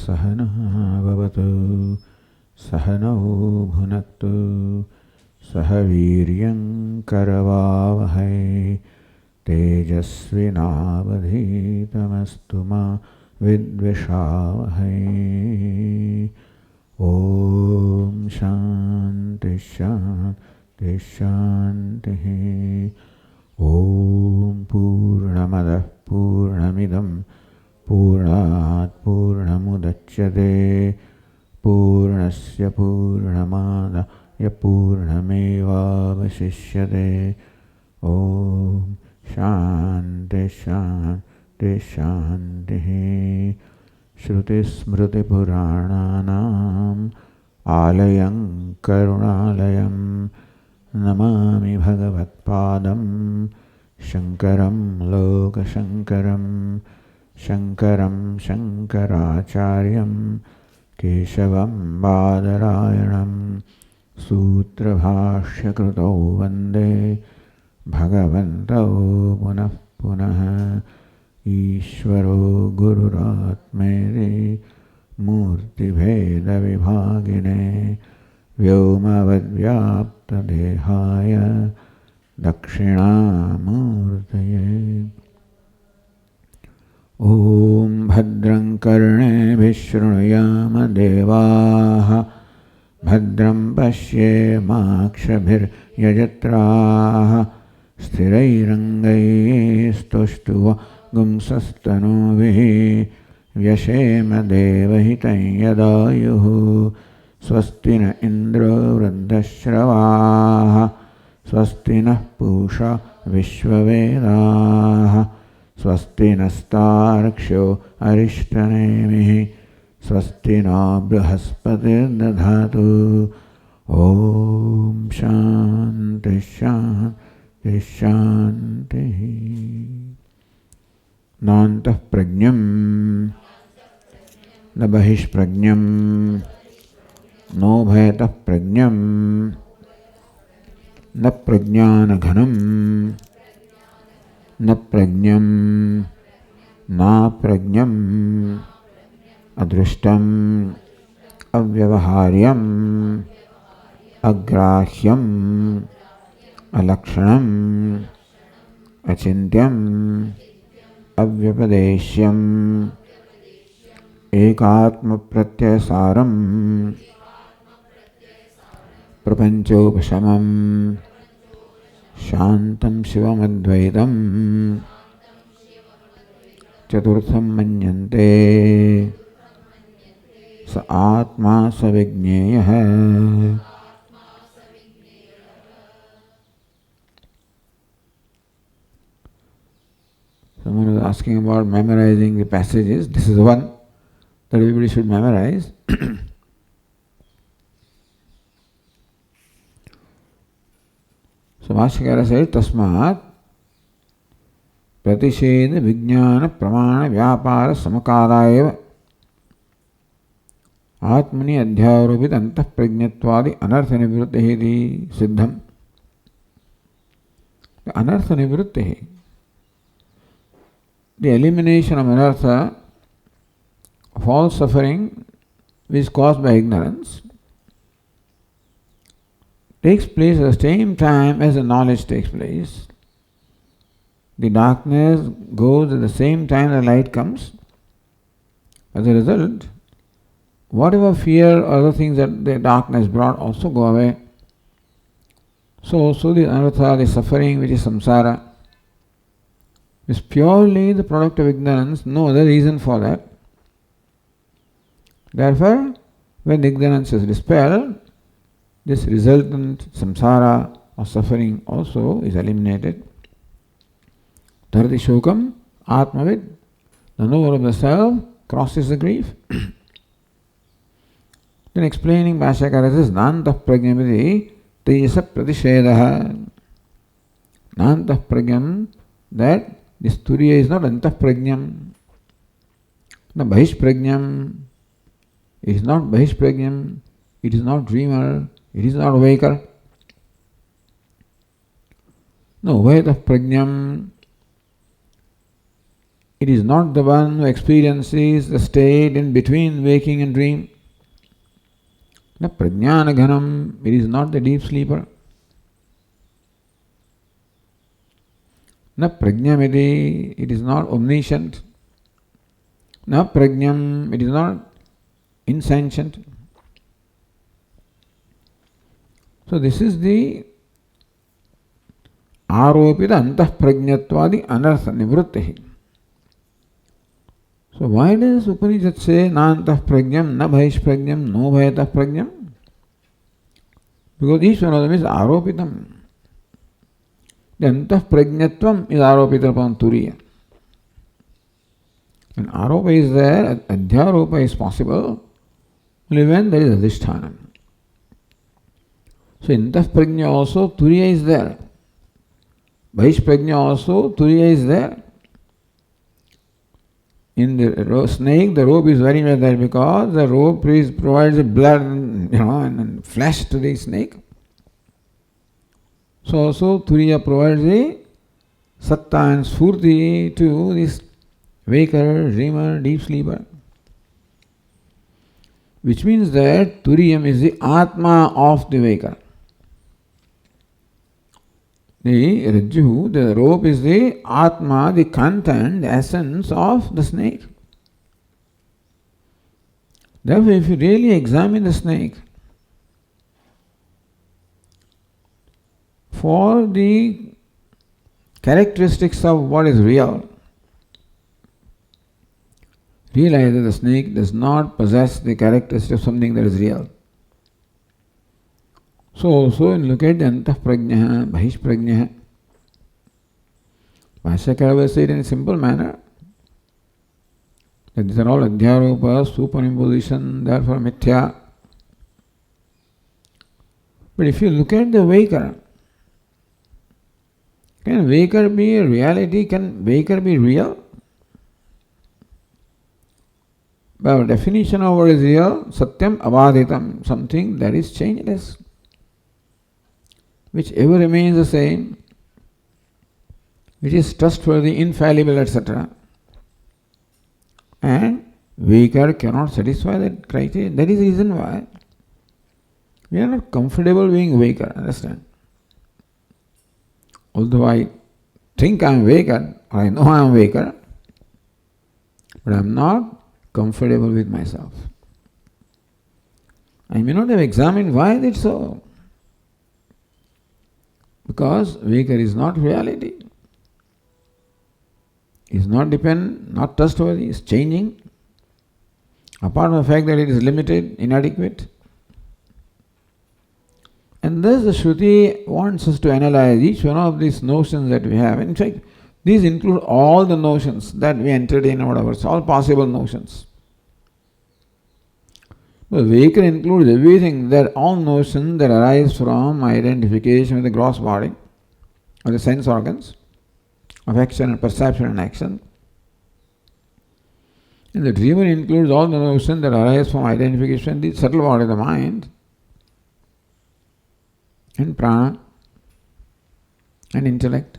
सहनः भवतु सहनौ भुनक्तु सह वीर्यं करवावहै तेजस्विनावधीतमस्तु मा विद्विषावहै। ॐ शान्ति शान्ति शान्तिः। ॐ पूर्णमदः पूर्णमिदं पूर्णात् पूर्णमुदच्यते पूर्णस्य पूर्णमादाय पूर्णमेवावशिष्यते। ॐ शान्ति शान्ति शान्तिः। श्रुतिस्मृतिपुराणानाम् आलयं करुणालयं नमामि भगवत्पादं शङ्करं लोकशङ्करं शङ्करं शङ्कराचार्यं केशवं बादरायणं सूत्रभाष्यकृतौ वन्दे भगवन्तौ पुनः पुनः। ईश्वरो गुरुरात्मेति मूर्तिभेदविभागिने व्योमवद्व्याप्तदेहाय दक्षिणामूर्तये। ॐ भद्रं कर्णेभिः शृणुयाम देवाः भद्रं पश्येमाक्षभिर्यजत्राः स्थिरैरङ्गैस्तुष्टुवपुंसस्तनूभिः व्यशेम देवहितं यदायुः। स्वस्ति न इन्द्रो वृद्धश्रवाः स्वस्ति नः पूषा विश्ववेदाः स्वस्ति नस्तार्क्ष्यो अरिष्टनेमिः स्वस्ति नो बृहस्पतिर्दधातु। ॐ शान्ति शान्ति शान्तिः। नान्तः प्रज्ञं न बहिष्प्रज्ञं नो भयतः प्रज्ञं न प्रज्ञानघनं न प्रज्ञं नाप्रज्ञं अदृष्टम् अव्यवहार्यम् अग्राह्यम् अलक्षणम् अचिन्त्यम् अव्यपदेश्यम् एकात्मप्रत्ययसारम् प्रपञ्चोपशमम् शान्तं शिवमद्वैतं चतुर्थं मन्यन्ते स आत्मा स विज्ञेयः। Someone was asking about memorizing the passages. This is the one that everybody should memorize. So Bhashyakara said, Tasmat Pratisheda Vijnana Pramana Vyapara Samakadaeva Atmani Adhyarupit Antah Prajnatvadi Anartha Nivrittehi Siddham. The Anartha Nivrittehi, the elimination of anartha, of all suffering which is caused by ignorance, takes place at the same time as the knowledge takes place. The darkness goes at the same time the light comes. As a result, whatever fear or other things that the darkness brought also go away. So also the anartha, the suffering which is samsara, is purely the product of ignorance, no other reason for that. Therefore, when ignorance is dispelled, this resultant samsara or suffering also is eliminated. Dharati shokam atmavid, the knower of the self crosses the grief. Then explaining Bhashyakara says, Nantah prajnamiti tejasa pratishedaha. Nantah prajnam, that this turiya is not antah prajnam, na bahish prajnam. It is not bahish prajnam, it is not dreamer, it is not waker. No, vayatah prajnam, It is not the one who experiences the state in between waking and dream. Na prajnana ghanam, it is not the deep sleeper. Na prajnamiti, it is not omniscient. Na prajnam, it is not insentient. So this is the aropita antah prajnatvadi anartha nivrutti. So why does Upanishad say na antah prajnam, na bhayish prajnam, no bhayatah prajnam? Because each one of them is aropitam. The antah prajnatvam is aropitam upon turiya. When aropa is there, adhyaropa is possible only when there is adhishthanam. So in antah prajna also turiya is there. Bhayish prajna also turiya is there. In the snake, the rope is very much there because the rope provides the blood, and flesh to the snake. So also turiya provides the satta and sphurti to this waker, dreamer, deep sleeper. Which means that turiyam is the atma of the waker. The rajju, the rope is the atma, the content, the essence of the snake. Therefore, if you really examine the snake, for the characteristics of what is real, realize that the snake does not possess the characteristics of something that is real. So look at the antah prajna, bhayish prajna. Bhashyakara will say it in a simple manner that these are all adhyaropa, superimposition, therefore mithya. But if you look at the waker, can waker be a reality? Can waker be real? By our definition of what is real, satyam avadhitam, something that is changeless, which ever remains the same, which is trustworthy, infallible, etc. And waker cannot satisfy that criteria. That is the reason why we are not comfortable being waker, understand? Although I think I am waker, or I know I am waker, but I am not comfortable with myself. I may not have examined why it is so. Because waker is not reality. Is not dependent, not trustworthy, is changing. Apart from the fact that it is limited, inadequate. And thus the Shruti wants us to analyze each one of these notions that we have. In fact, these include all the notions that we entertain about ourselves, all possible notions. The waker includes everything, that all notions that arise from identification with the gross body, or the sense organs, of action and perception and action. And the dreamer includes all the notions that arise from identification with the subtle body of the mind, and prana, and intellect.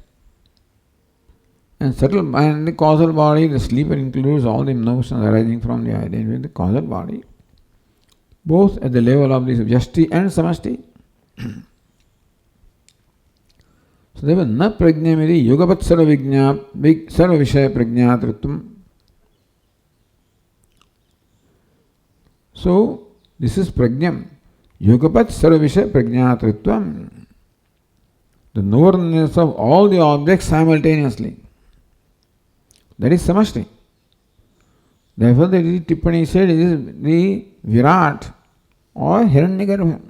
And subtle and the causal body, the sleeper includes all the notions arising from the identity with the causal body, both at the level of this vyashti and samashti. So therefore, na prajnamiti yogapat sarva vishaya prajnatritvam. So this is prajnam. Yogapat sarva vishaya prajnatritvam. The knowerness of all the objects simultaneously. That is samashti. Therefore, the Tippani said it is the Virat or Hiranyagarbha.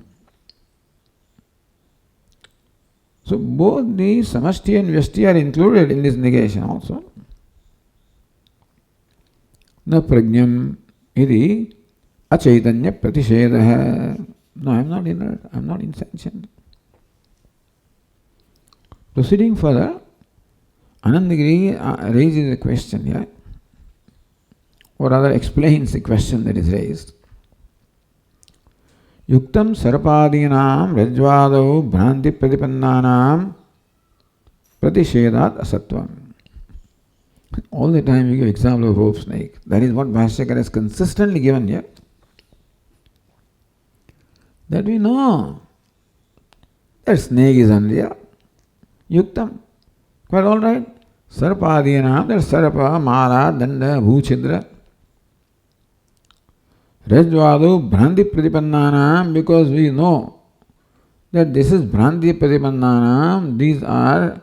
So both the samashti and vyashti are included in this negation also. Na prajnam iti achaitanya pratishedaha. No, I am not inert, I am not insentient. Proceeding further, Anandagiri raises a question here, or rather explains the question that is raised. Yuktam sarpadinam rajvadau bhranti pratipannanam pratishedat asatvam. All the time we give example of rope snake. That is what Bhashyakara has consistently given here. That we know that snake is unreal. Yuktam. Quite alright. Sarpadinam, that sarpa, mala, danda, bhuchidra. Rajvadu, bhranti pratipannanam, because we know that this is bhranti pratipannanam, these are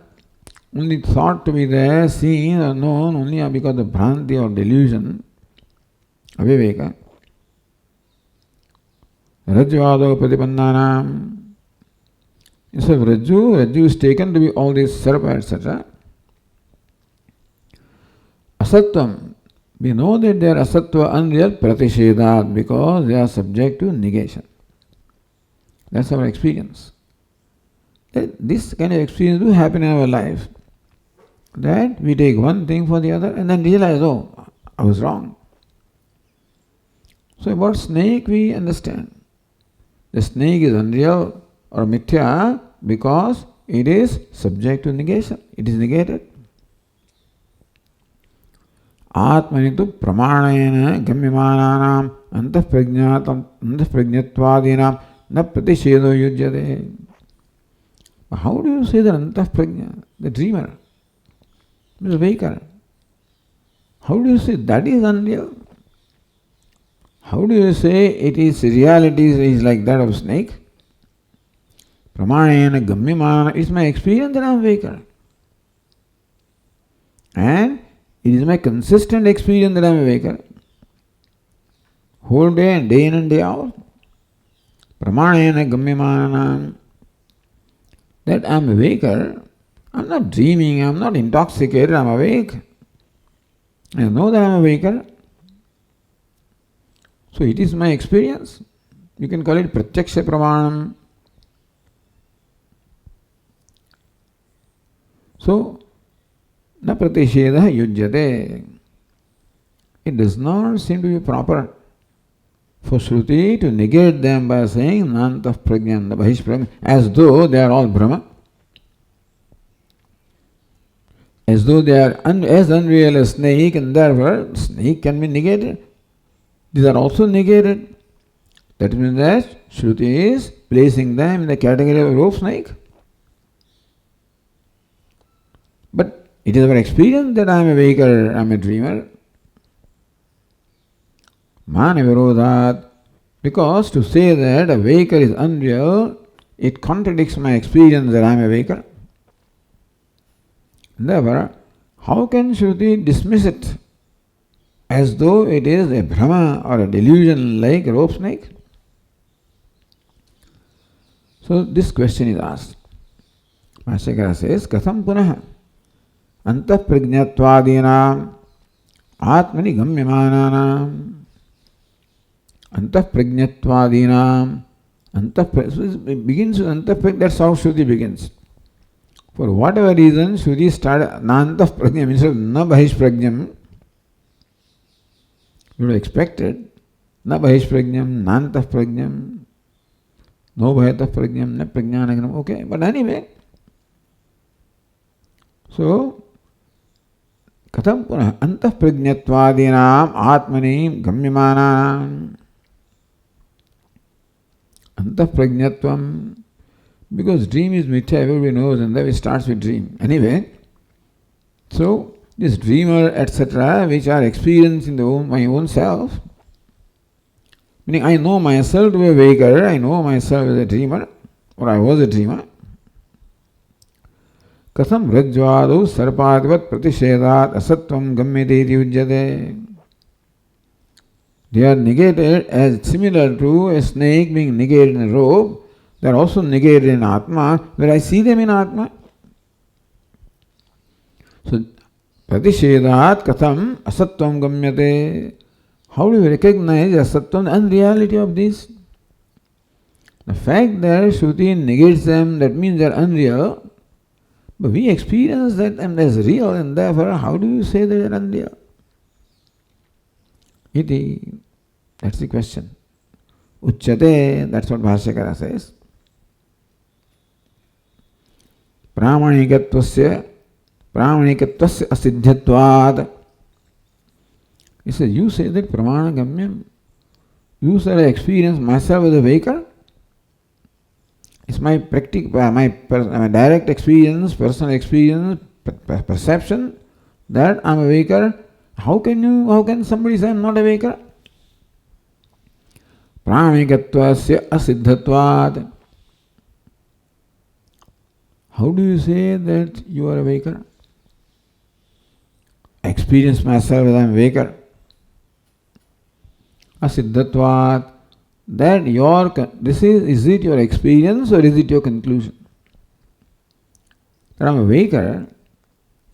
only thought to be there, seen or known only because of bhranti or delusion, aviveka. Rajvadu pratipannanam. Instead of Rajju is taken to be all these sarpa, etc. Asatvam. We know that they are asatva, unreal, pratishedat, because they are subject to negation. That's our experience. This kind of experience do happen in our life. That we take one thing for the other and then realize, oh, I was wrong. So about snake we understand. The snake is unreal or mithya because it is subject to negation. It is negated. Atmanitu pramanayana gamyamananam antఃprajñatvadinam na pratishedo yujyate. How do you say that antಃprajña, the dreamer, the waker? How do you say that is unreal? How do you say it is reality is like that of snake? Pramanayana gamyamana, it's my experience that I am waker. And it is my consistent experience that I am a waker. Whole day and day in and day out. Pramanayana gamyamanam. That I am a waker. I am not dreaming, I am not intoxicated, I am awake. I know that I am a waker. So it is my experience. You can call it pratyaksha pramanam. So, na pratisheda yujyate. It does not seem to be proper for Shruti to negate them by saying nantah prajnam, the bahish prajnam, as though they are all Brahma. As though they are as unreal as snake, and therefore snake can be negated. These are also negated. That means that Shruti is placing them in the category of rope snake. But it is our experience that I am a waker, I am a dreamer. Mane virodhat. Because to say that a waker is unreal, it contradicts my experience that I am a waker. Therefore, how can Shruti dismiss it as though it is a Brahma or a delusion like a rope snake? So this question is asked. Bhashyakara says, Katham punaha antah prajñatvadinam atmani gamyamananam antah prajñatvadinam so it begins with antah prajña, that's how Shruti begins. For whatever reason, Shruti started nantah prajñam instead of na bahish prajñam. You would have expected na bahish prajñam, nantah prajñam, no bhayatah prajñam, na prajñanaganam. Okay, but anyway, so katham punah antah prajñatvadinam atmani gamyamananam antah prajñatvam. Because dream is mithya, everybody knows, and then it starts with dream. Anyway, so this dreamer, etc., which are experienced in my own self, meaning I know myself to be a waker, I know myself as a dreamer, or I was a dreamer. Katham rajvadu sarpadivat pratishedat asatvam gamyate yujyate. They are negated as similar to a snake being negated in a rope. They are also negated in Atma, where I see them in Atma. So, pratishedat katham asatvam gamyate. How do you recognize asatvam, the unreality of this? The fact that Shruti negates them, that means they are unreal. But we experience that them as real, and therefore, how do you say that they are unreal? Iti. That's the question. Uchyate, that's what Bhashyakara says. Pramanikattvasya Pramanikattvasya asiddhyatvad. He says, you say that Pramanagamyam. You said I experience myself as a waker. It's my my direct experience, personal experience, perception that I'm a waker. How can somebody say I'm not a waker? Pramanikattvasya asiddhatvad. How do you say that you are a waker? I experience myself as I am a waker. Asiddhatvat. That is it your experience or is it your conclusion? That I am a waker,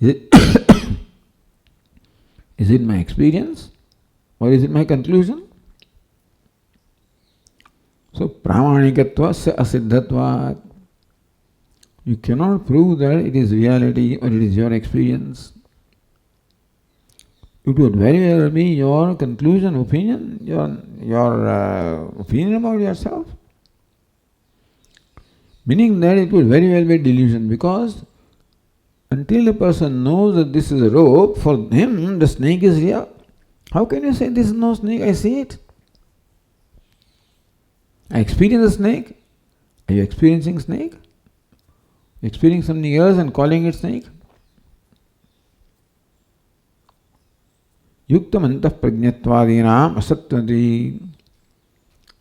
is it my experience or is it my conclusion? So, pramanikatva asiddhatvat. You cannot prove that it is reality or it is your experience. It would very well be your conclusion, opinion, your opinion about yourself. Meaning that it would very well be delusion, because until a person knows that this is a rope, for him the snake is real. How can you say this is no snake? I see it. I experience a snake. Are you experiencing snake? Experiencing something else and calling it snake? Yuktam antah prajnatvadinam asatvati.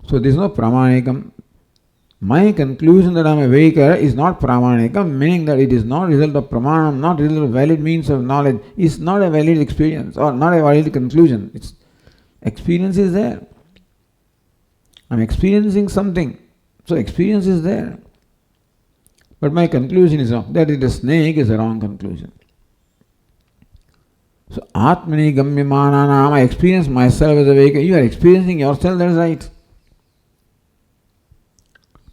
So there is no pramanikam. My conclusion that I am a waker is not pramanikam, meaning that it is not result of pramanam, not result of valid means of knowledge. It's not a valid experience or not a valid conclusion. Its experience is there. I am experiencing something. So experience is there. But my conclusion is wrong. That it is a snake is a wrong conclusion. So Atmani Gamyamananam, I experience myself as a waker. You are experiencing yourself, that is right.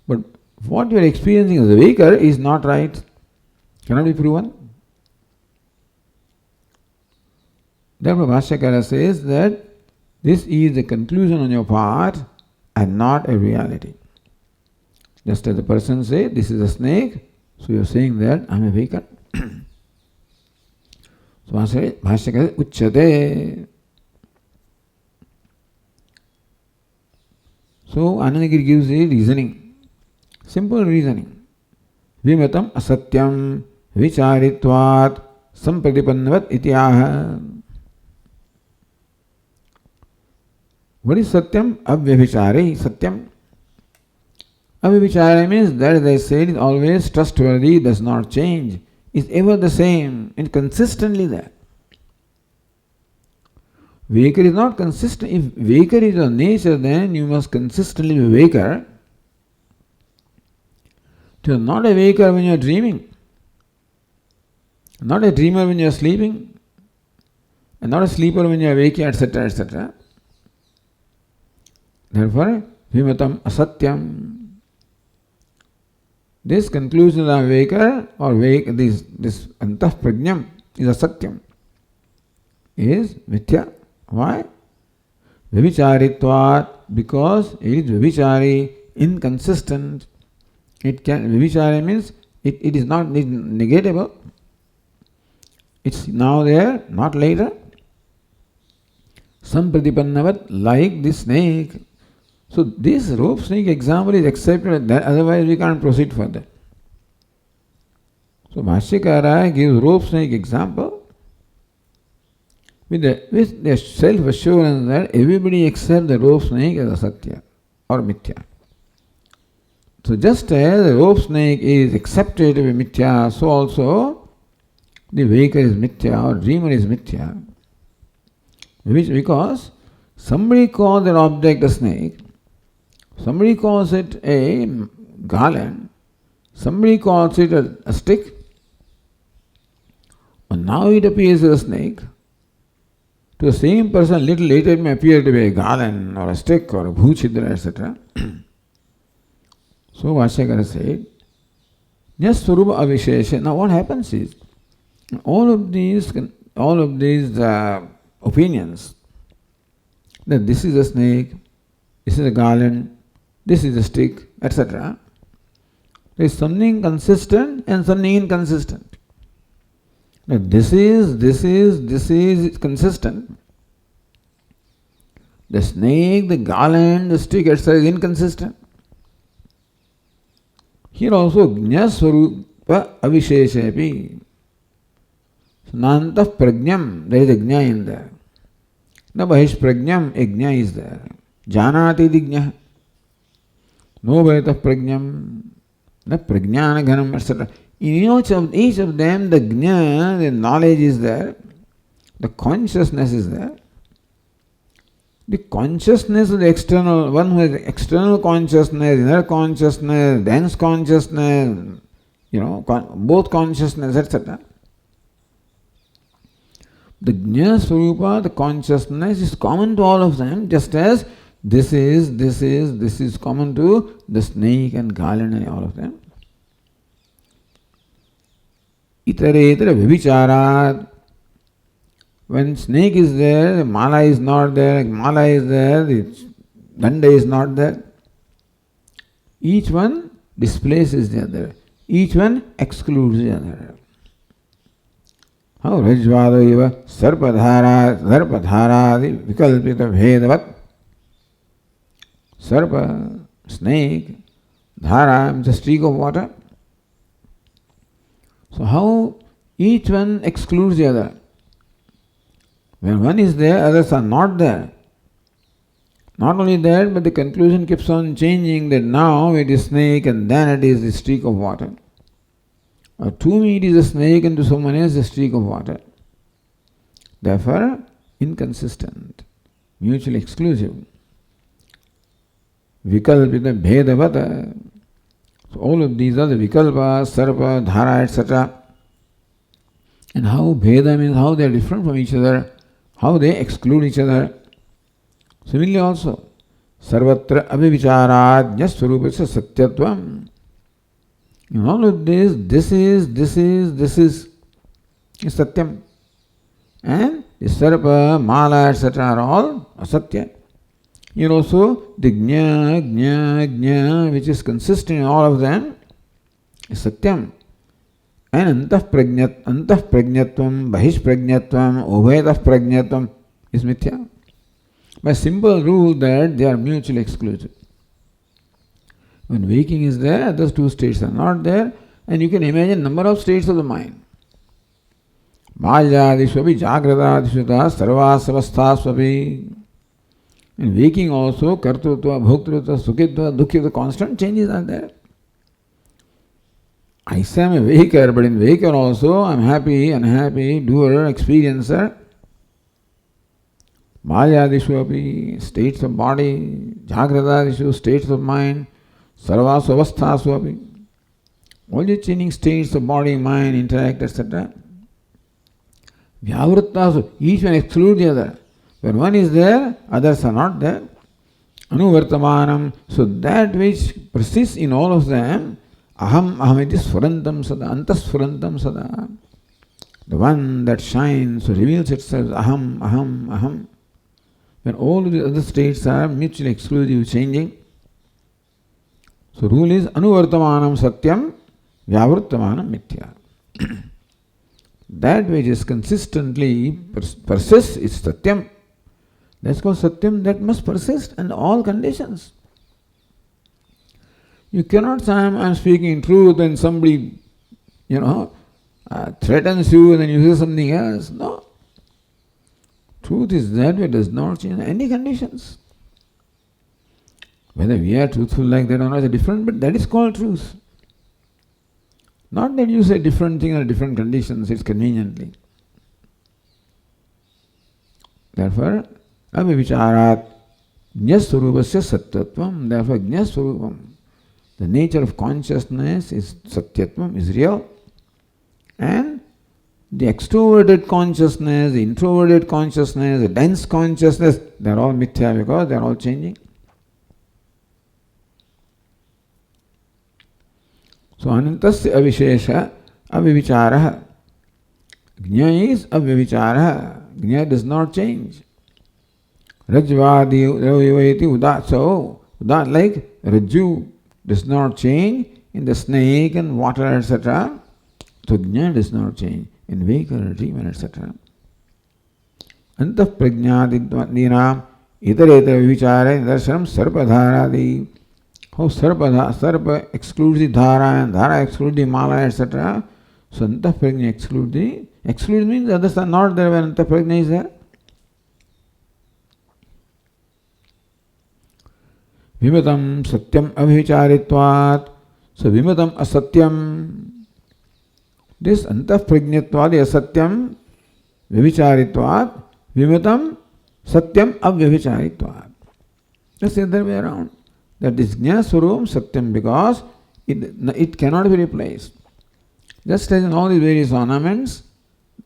But what you are experiencing as a waker is not right. Cannot be proven. Therefore Bhashyakara says that this is a conclusion on your part and not a reality. Just as the person says, this is a snake, so you are saying that I am a waker. So Bhashyakara uchyate. So Anandagiri gives a reasoning, simple reasoning. Vimatam asatyam vicharitvat sampratipannavat ityaha. What is satyam? Avyabhichari satyam. Avyabhichari means that, as I said, is always trustworthy, does not change, is ever the same and consistently there. Waker is not consistent. If waker is your nature, then you must consistently be waker. You are not a waker when you are dreaming, not a dreamer when you are sleeping, and not a sleeper when you are waking, etc., etc. Therefore, vimatam asatyam. This conclusion of waker or this antah prajnam is asatyam, is mithya. Why? Vibhicharitvat, because it is vibhichari, inconsistent. Vibhichari means it is not negatable. It's now there, not later. Sampratipannavat, like this snake. So this rope snake example is accepted, otherwise we can't proceed further. So Bhashyakara gives rope snake example with the self-assurance that everybody accepts the rope snake as a satya or mithya. So just as the rope snake is accepted to be mithya, so also the waker is mithya or dreamer is mithya. Because somebody calls that object a snake, somebody calls it a garland, somebody calls it a stick, and now it appears as a snake. To the same person, little later it may appear to be a garland or a stick or a bhuchidra, etc. So Bhashyakara said, Nyaswarupa avishesha. Now what happens is, all of these opinions, that this is a snake, this is a garland, this is a stick, etc. There is something consistent and something inconsistent. That this is consistent. The snake, the garland, the stick, etc. is inconsistent. Here also, Jna Swarupa Avisheshepi. Nantah Prajnam, there is a Jna in there. Na Bahish Prajnam, a Jna is there. Janati Dijna. No Bhaitah Prajnam, na Prajnana Ghanam, etc. In each of them, the Jna, the knowledge is there, the consciousness is there. The consciousness of the external, one who has external consciousness, inner consciousness, dense consciousness, both consciousness, etc. The Jna Swarupa, the consciousness, is common to all of them, just as this is common to the snake and garland and all of them. Itaretara Vibhicharat. When snake is there, the mala is not there, mala is there, the danda is not there. Each one displaces the other. Each one excludes the other. How Rajvada eva sarpadhara vikalpita bhedavat. Sarpa, snake, dhara is a streak of water. So how each one excludes the other. When one is there, others are not there. Not only that, but the conclusion keeps on changing that now it is snake and then it is the streak of water. Or to me it is a snake and to someone else a streak of water. Therefore, inconsistent, mutually exclusive. Vikalpita bhedavata. So all of these are the vikalpa, sarpa, dhara, etc. And how bheda means how they are different from each other, how they exclude each other. Similarly also, sarvatra abhivicharat jnasvarupasya satyatvam. In all of this is satyam. And the sarpa, mala, etc. are all asatya. Here also, the jna, which is consistent in all of them, is satyam. And antah prajnatvam, bahish prajnatvam, ubhetah prajnatvam is mithya. By simple rule that they are mutually exclusive. When waking is there, those two states are not there, and you can imagine number of states of the mind. Balyadishvapi, jagratadishvata, sarvasavasthasvapi. In waking also, kartrutva, bhoktritva, sukhitva, dukkhitva, constant changes are there. I say I am a waker, but in waker also I am happy, unhappy, doer, experiencer. Balyadishu api, states of body, jagratadishu, states of mind, sarvasu avasthasu api. All the changing states of body, mind, intellect, etc. Vyavrittasu, each one excludes the other. When one is there, others are not there. Anuvartamanam, so that which persists in all of them, aham iti sfurantam sada, antasfurantam sada. The one that shines, reveals itself, aham. When all the other states are mutually exclusive, changing. So rule is anuvartamanam satyam, vyavrittamanam mithya. That which is consistently persists is satyam. That's called satyam, that must persist in all conditions. You cannot say, I'm speaking truth and somebody, threatens you and then you say something else. No. Truth is that which does not change in any conditions. Whether we are truthful like that or not is different, but that is called truth. Not that you say different thing in different conditions, it's conveniently. Therefore, abhivicharat jnasvarupasya satyatvam. Therefore, jnasvarupam, the nature of consciousness is satyatvam, is real. And the extroverted consciousness, the introverted consciousness, the dense consciousness, they are all mithya because they are all changing. So, anantasya avishesha avivicharaha. Jna is avivicharaha. Jna does not change. Rajvadi ravivayati udat. So, udat like Raju does not change in the snake and water, etc. So, Jna does not change. in waker, dreamer, etc. Antah prajnadinam itaretara vichara darshanam sarpadharadi. How sarpa excludes the dhara and dhara excludes the mala, etc. So antah prajna excludes means others are not there when antah prajna is there. Vimatam satyam avhicharitvat. So vimatam asatyam. This antah prajnatvad asatyam vivicharitvat. Vimatam satyam avyavhicharitvat. That's the other way around. That is Jnana Swarup Satyam because it cannot be replaced. Just as in all these various ornaments,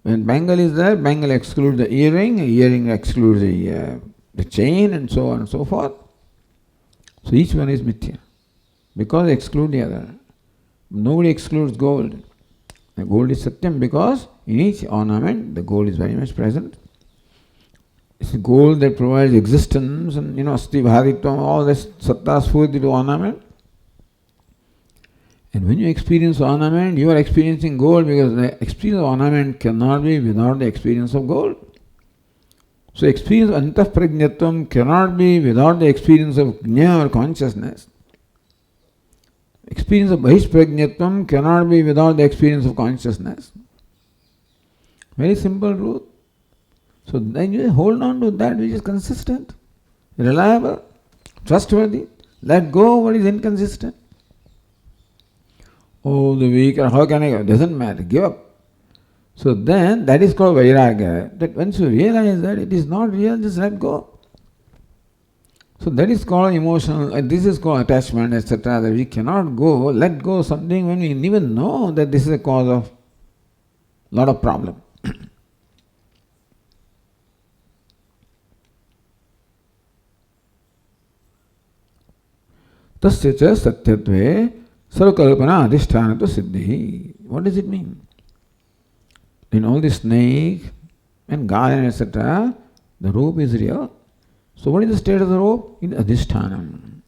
when bangle is there, bangle excludes the earring excludes the chain, and so on and so forth. So each one is mithya because they exclude the other. Nobody excludes gold. The gold is Satyam because in each ornament the gold is very much present. It's the gold that provides existence and asti bharitvam, all this satta sphurti to ornament. And when you experience ornament, you are experiencing gold because the experience of ornament cannot be without the experience of gold. So experience of antah prajnatvam cannot be without the experience of jnana or consciousness. Experience of bahish prajnatvam cannot be without the experience of consciousness. Very simple truth. So then you hold on to that which is consistent, reliable, trustworthy. Let go what is inconsistent. Oh, the weak, how can I go? Doesn't matter, give up. So then that is called vairagya. That once you realize that it is not real, just let go. So that is called emotional, this is called attachment, etc. That we cannot go, let go of something when we even know that this is a cause of lot of problem. Tasya cha satyatve sarvakalpana adhisthanato siddhi. What does it mean? In all the snake and garden, etc., the rope is real. So what is the state of the rope? In adhishthanam.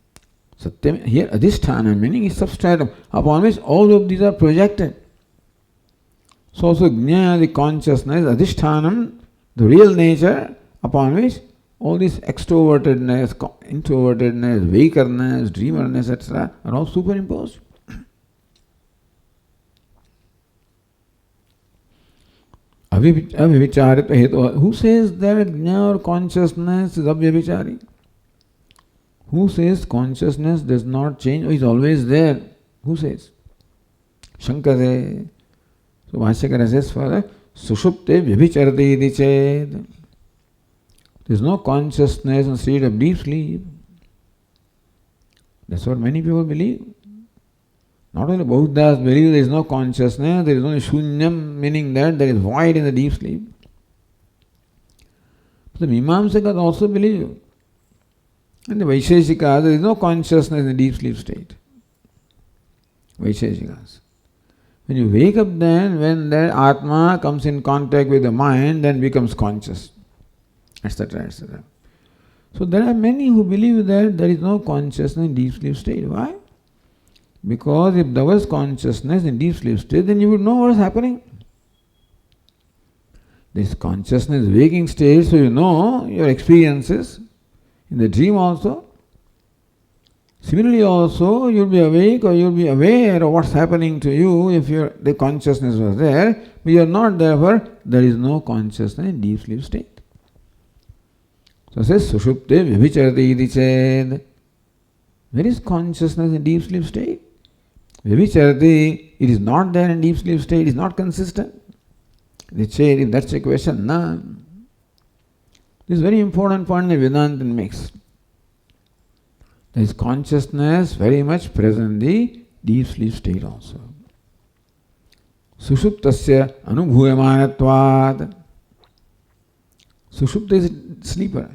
Satyam, here adhisthana meaning is substratum upon which all of these are projected. So also jnana, the consciousness, adhishthanam, the real nature upon which all this extrovertedness, introvertedness, vakeness, dreamerness, etc. are all superimposed. Avyavicharit hetu. Who says that jnana or consciousness is avyavichari? Who says consciousness does not change or is always there? Who says? Shankara. So Bhashyakara says further, sushupte vyabhicharati iti ched. There is no consciousness in the state of deep sleep. That's what many people believe. Not only Buddhas believe there is no consciousness, there is only shunyam, meaning that there is void in the deep sleep. The Mimamsakas also believe. And the Vaisheshikas, there is no consciousness in the deep sleep state. Vaisheshikas. When you wake up then, when that Atma comes in contact with the mind, then becomes conscious, etc., etc. So there are many who believe that there is no consciousness in deep sleep state. Why? Because if there was consciousness in deep sleep state, then you would know what is happening. This consciousness waking state, so you know your experiences in the dream also. Similarly also, you'll be awake or you'll be aware of what's happening to you if the consciousness was there, but you're not, therefore there is no consciousness in deep sleep state. So it says, sushupte vyabhicharati iti ched. Where is consciousness in deep sleep state? Vyabhicharati, it is not there in deep sleep state, it is not consistent. They say, if that's a question, no. This is a very important point that Vedanta makes. There is consciousness very much present in the deep sleep state also. Sushuptasya anubhuyamanatvad. Sushupta is sleeper.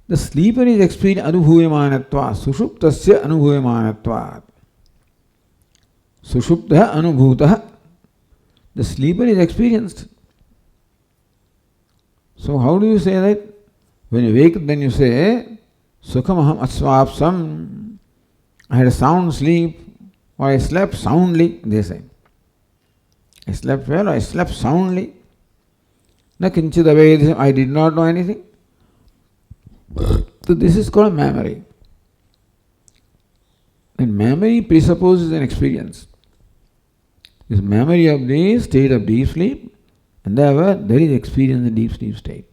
The sleeper is experiencing anubhuyamanatvad. Sushuptasya anubhuyamanatvad. Sushupta anubhutah. The sleeper is experienced. So how do you say that? When you wake up, then you say, Sukhamaham asvapsam. I had a sound sleep, or I slept soundly, they say. I slept well, I slept soundly. Na kinchid avedham, I did not know anything. So this is called memory. And memory presupposes an experience. This memory of the state of deep sleep, and therefore there is experience in deep sleep state.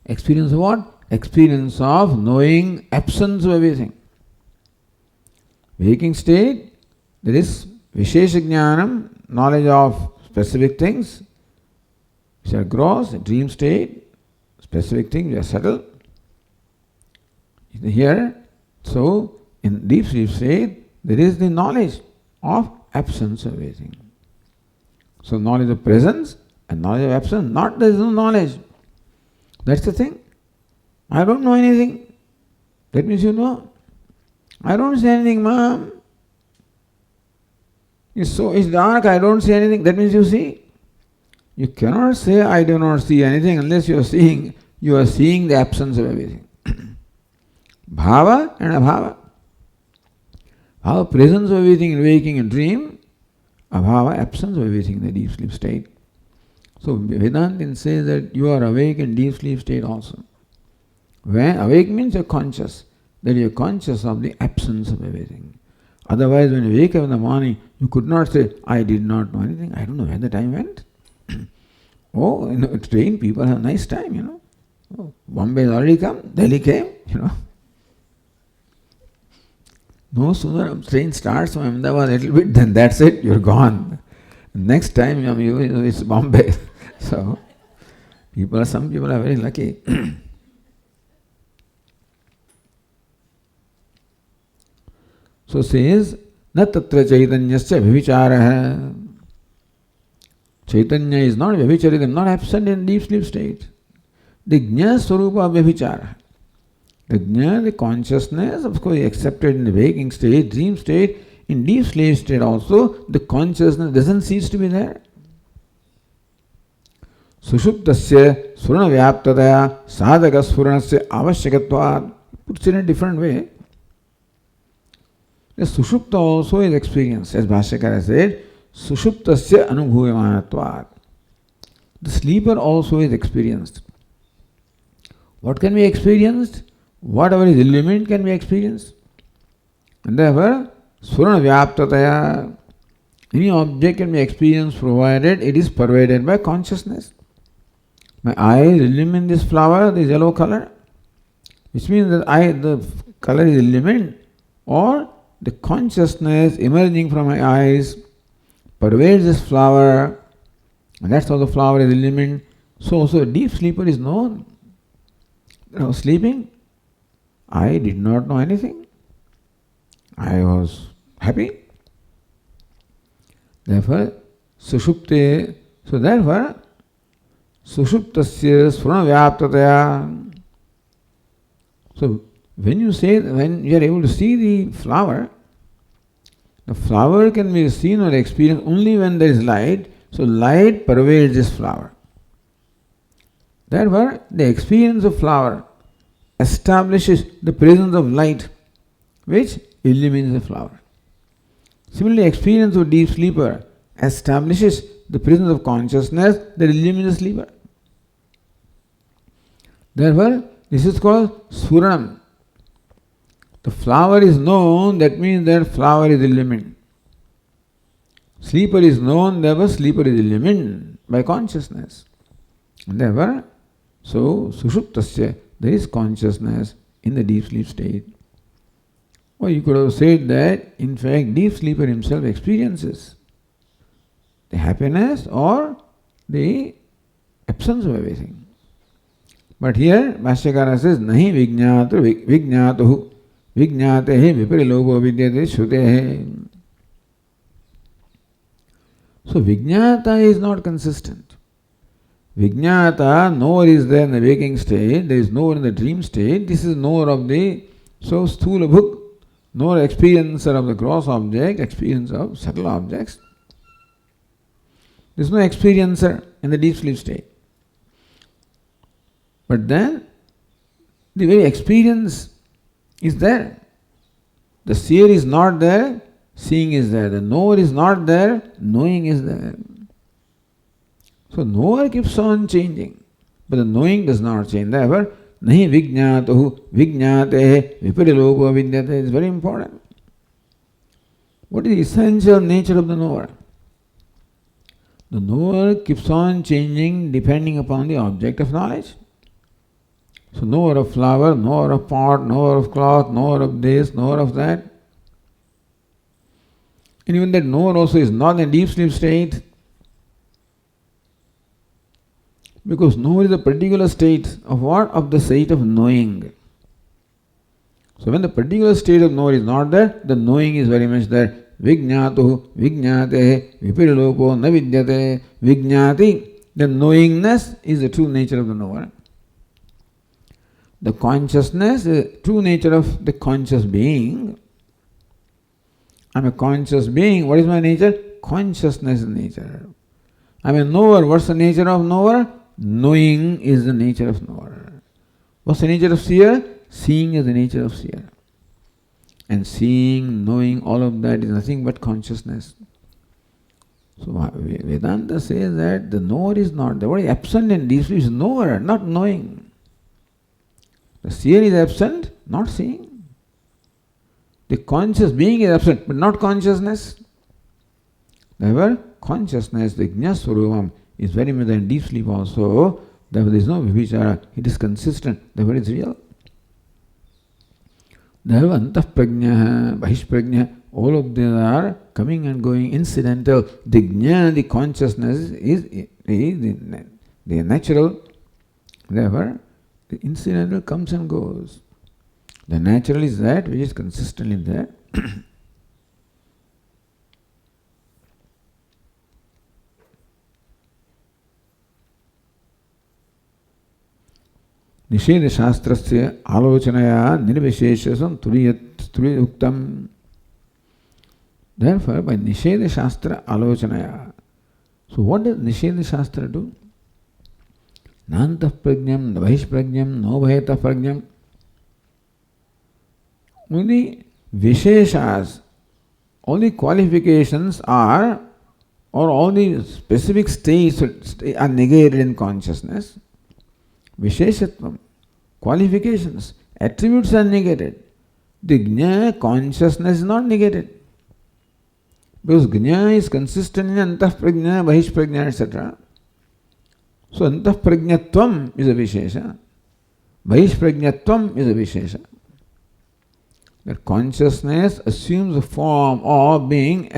Experience of what? Experience of knowing absence of everything. Waking state, there is Vishesha Jnanam, knowledge of specific things, which are gross. Dream state, specific things, which are subtle. Here, so in deep sleep state, there is the knowledge of absence of everything. So knowledge of presence and knowledge of absence, not there is no knowledge. That's the thing. I don't know anything. That means you know. I don't say anything, Mom. It's dark, I don't see anything. That means you see. You cannot say I do not see anything unless you are seeing the absence of everything. Bhava and abhava. Bhava, presence of everything in waking and dream. Abhava, absence of everything in the deep sleep state. So Vedantin says that you are awake in deep sleep state also. When awake means you are conscious, that you are conscious of the absence of everything. Otherwise, when you wake up in the morning, you could not say, I did not know anything. I don't know where the time went. Train people have a nice time, Oh, Bombay has already come, Delhi came, No sooner a train starts from Ahmedabad a little bit, then that's it, you're gone. Next time, it's Bombay. So, some people are very lucky. So says, na tatra chaitanyasya vibhicharaha. Chaitanya is not vibhicharitam, not absent in deep sleep state. The jna swarupa of vibhichara. The jna, the consciousness, of course, accepted in the waking state, dream state, in deep sleep state also, the consciousness doesn't cease to be there. Sushuptasya surana vyaptadaya sadhaka sfuranasya avashyakatvad. Puts it in a different way. The Sushupta also is experienced, as Bhashyakara said, Sushuptasya anubhuyamanatvad. The sleeper also is experienced. What can be experienced? Whatever is illumined can be experienced. And therefore, Surana Vyaptataya, any object can be experienced provided it is pervaded by consciousness. My eyes illumine this flower, this yellow color, which means that the color is illumined, or the consciousness emerging from my eyes pervades this flower, and that's how the flower is illumined. So a deep sleeper is known. Sleeping, I did not know anything. I was happy. Therefore, sushupte, sushuptasya svrana vyaptataya. So, when you are able to see the flower can be seen or experienced only when there is light. So light pervades this flower. Therefore, the experience of flower establishes the presence of light which illumines the flower. Similarly, experience of deep sleeper establishes the presence of consciousness that illumines the sleeper. Therefore, this is called Sfuranam. The flower is known, that means that flower is illumined. Sleeper is known, therefore sleeper is illumined by consciousness. And therefore, so Sushuptasya, there is consciousness in the deep sleep state. Or you could have said that, in fact, deep sleeper himself experiences the happiness or the absence of everything. But here, Bhashyakara says, Nahi vijñātu vijñātehi viparilopo vidyate shrutehi. So Vijñāta is not consistent. Vijñāta, knower is there in the waking state, there is knower in the dream state. This is knower of the sthula bhuk, knower experiencer of the gross object, experience of subtle objects. There is no experiencer in the deep sleep state. But then, the very experience is there. The seer is not there, seeing is there. The knower is not there, knowing is there. So knower keeps on changing, but the knowing does not change. Therefore, nahi vijñātuhu vijñātehe viparilopo vidyate is very important. What is the essential nature of the knower? The knower keeps on changing depending upon the object of knowledge. So knower of flower, knower of pot, knower of cloth, knower of this, knower of that. And even that knower also is not in a deep sleep state. Because knower is a particular state of what? Of the state of knowing. So when the particular state of knower is not there, the knowing is very much there. Vijñātuhu vijñātehe viparilopo na vidyate. Vijñāti, the knowingness is the true nature of the knower. The consciousness is the true nature of the conscious being. I am a conscious being. What is my nature? Consciousness is nature. I am a knower. What's the nature of knower? Knowing is the nature of knower. What's the nature of seer? Seeing is the nature of seer. And seeing, knowing, all of that is nothing but consciousness. So Vedanta says that the knower is not there. What is absent in deep sleep is knower, not knowing. The seer is absent, not seeing. The conscious being is absent, but not consciousness. Therefore, consciousness, the Jnaswarupam, is very much in deep sleep also. Therefore, there is no vichara. It is consistent. Therefore, it is real. Therefore, antah-prajñah, bahishprajñah, all of them are coming and going, incidental. The jnana, the consciousness, is the natural. Therefore, the incidental comes and goes. The natural is that which is consistently there. निषेध शास्त्रस्य आलोचनया निर्विशेषं तुरीयuktam. Therefore, by Nisheda Shastra Alocanaya. So, what does Nisheda Shastra do? Nantah prajñam, navaish prajñam, no bhayata prajñam. Only Visheshas, all the qualifications are, or all the specific states are negated in consciousness. Visheshatvam, qualifications, attributes are negated. The Jnana consciousness is not negated. Because Jnana is consistent in Antah Prajna, Bahish Prajna, etc. So Antah Prajnatvam is a Vishesha. Bahish Prajnatvam is a Vishesha. That consciousness assumes the form of being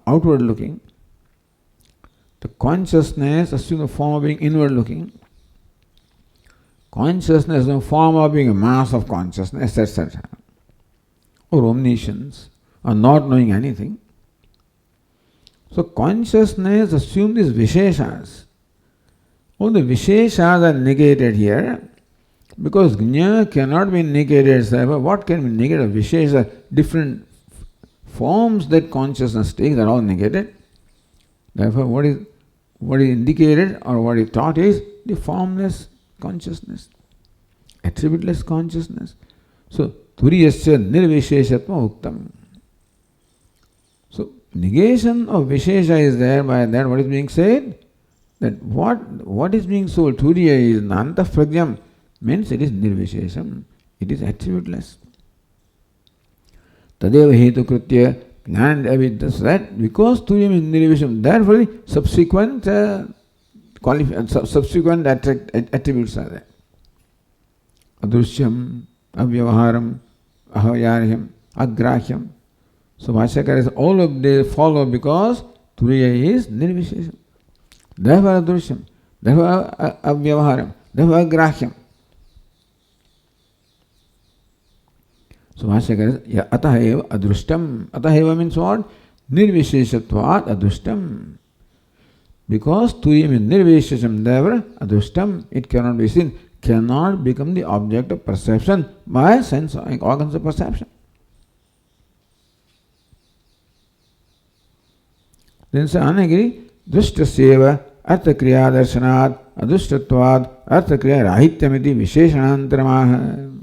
outward looking. The consciousness assumes the form of being inward looking. Consciousness in the form of being a mass of consciousness, etc. Or omniscience, or not knowing anything. So consciousness assumes these Visheshas. All the Visheshas are negated here because Jnana cannot be negated. So what can be negated? Vishesha, different forms that consciousness takes are all negated. Therefore, what is indicated or what is taught is the formless consciousness, attributeless consciousness. So, Turiyasya nirvisheshatma uktam. So, negation of Vishesha is there. By that, what is being said? That what is being sold, Turiya is Nantah Prajñam, means it is nirvishesham, it is attributeless. Tadeva hetu kritya jnana avidya. So that because Turiyam is nirvishesham, therefore the subsequent attributes are there. Adrushyam, avyavaharam, ahayaryam, agrahyam. So Bhashyakara says all of they follow because Turiya is nirvishesham. Therefore adrushyam, therefore avyavaharam, therefore agrahyam. So Bhashyakara says ataheva adrushtam. Ataheva means what? Nirvisheshatvat adrushtam. Because Turiyam is nirvishesham, therefore adrushtam, it cannot be seen, cannot become the object of perception by sense organs of perception. Then say Anagiri, Drushtasyeva arthakriya darshanat adrushtatvad arthakriya rahityamiti visheshanantaramaha.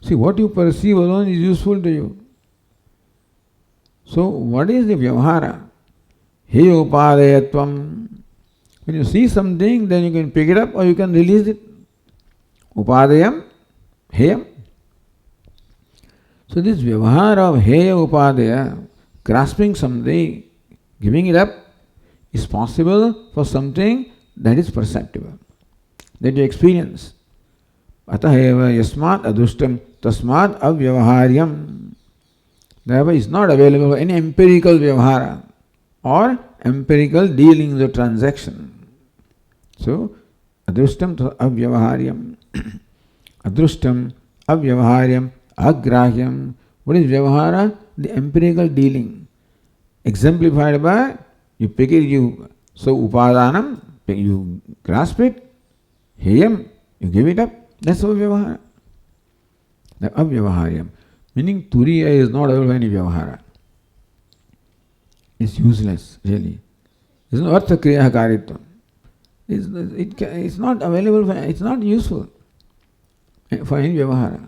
See, what you perceive alone is useful to you. So, what is the vyavahara? Heya upadayatvam. When you see something, then you can pick it up or you can release it. Upadayam, heyam. So, this vyavahara of heya upadaya, grasping something, giving it up, is possible for something that is perceptible, that you experience. Ataheva yasmat adustam tasmat avyavaharyam. Therefore, it is not available for any empirical vyavahara or empirical dealings or transaction. So, adrustam avyavaharyam. Adrustam avyavaharyam agrahyam. What is vyavahara? The empirical dealing. Exemplified by you pick it, so upadanam, you grasp it, heyam, you give it up. That's avyavahara. The avyavaharyam. Meaning turiya is not available for any vyavahara. It's useless, really. There's no artha kriya karitvam. It's not available, it's not useful for any vyavahara.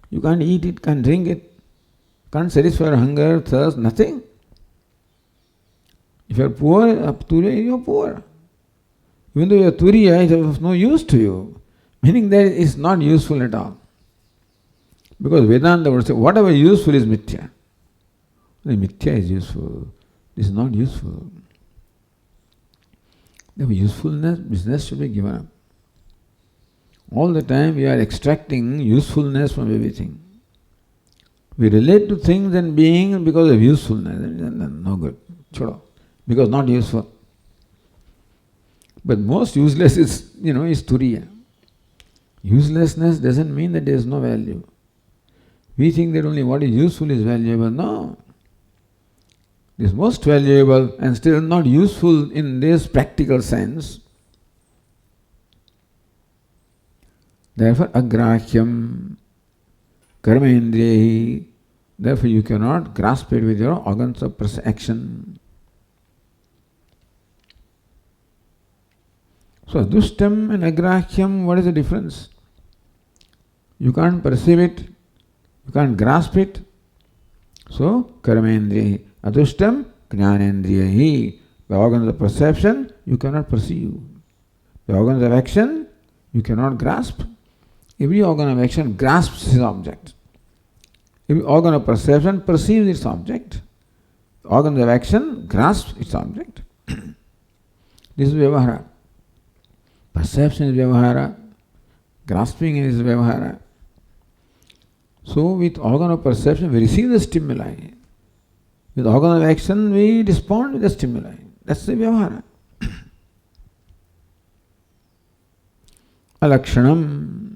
You can't eat it, can't drink it, can't satisfy your hunger, thirst, nothing. If you're poor, turiya, you're poor. Even though you're turiya, it is of no use to you. Meaning that it's not useful at all. Because Vedanta would say, whatever useful is mithya. The mithya is useful. This is not useful. The usefulness, business should be given up. All the time we are extracting usefulness from everything. We relate to things and beings because of usefulness. No good. Chodo. Because not useful. But most useless is turiya. Uselessness doesn't mean that there is no value. We think that only what is useful is valuable. No. This most valuable and still not useful in this practical sense. Therefore, agrahyam karmendriyahi. Therefore, you cannot grasp it with your organs of perception. So, adustam and agrahyam, what is the difference? You can't perceive it, you can't grasp it. So, karmendriyahi. Adustam jnanendriyahi. The organs of perception, you cannot perceive. The organs of action, you cannot grasp. Every organ of action grasps its object. Every organ of perception perceives its object. The organs of action grasps its object. This is vyavahara. Perception is vyavahara. Grasping is vyavahara. So, with organ of perception, we receive the stimuli. With organ of action, we respond with the stimuli. That's the vyavahara. Alakshanam.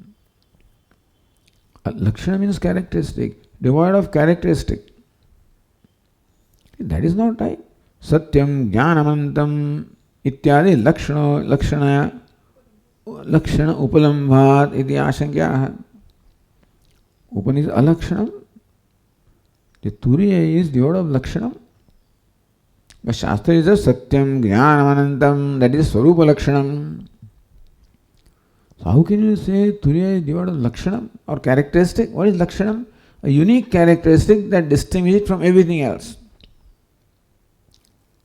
Lakshana means characteristic, devoid of characteristic. That is not right. Satyam, Jnanamantam, ityadi lakshana upalambhat iti ashankyaha. Upan is alakshanam. The turiya is devoid of lakshanam. But Shastra is a satyam, jnanamanantam, that is swarupa lakshanam. So how can you say turiya is devoid of lakshanam or characteristic? What is lakshanam? A unique characteristic that distinguishes it from everything else.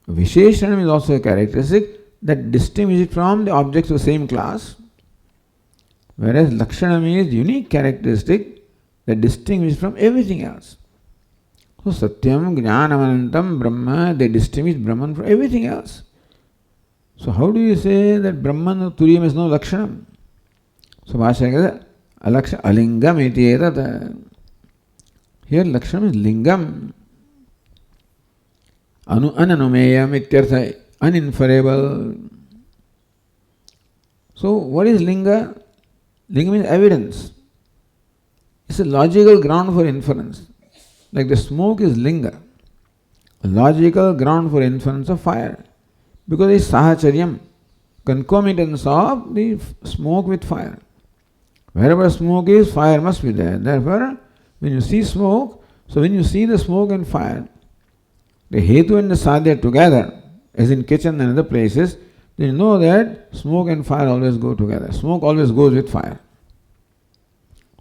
Visheshanam is also a characteristic that distinguishes it from the objects of the same class. Whereas lakshanam is unique characteristic that distinguishes from everything else. So satyam, jnanamanantam, brahma, they distinguish Brahman from everything else. So how do you say that Brahman or turiyam is no lakshanam? So Bhashya alaksha alingam iti etat. Here lakshanam is lingam. Ananumeyam ityartha, uninferable. So what is linga? Linga means evidence. It's a logical ground for inference. Like the smoke is linga, a logical ground for inference of fire. Because it's sahacharyam, concomitance of the smoke with fire. Wherever smoke is, fire must be there. Therefore, when you see smoke, so when you see the smoke and fire, the hetu and the sadhya together, as in kitchen and other places, then you know that smoke and fire always go together. Smoke always goes with fire.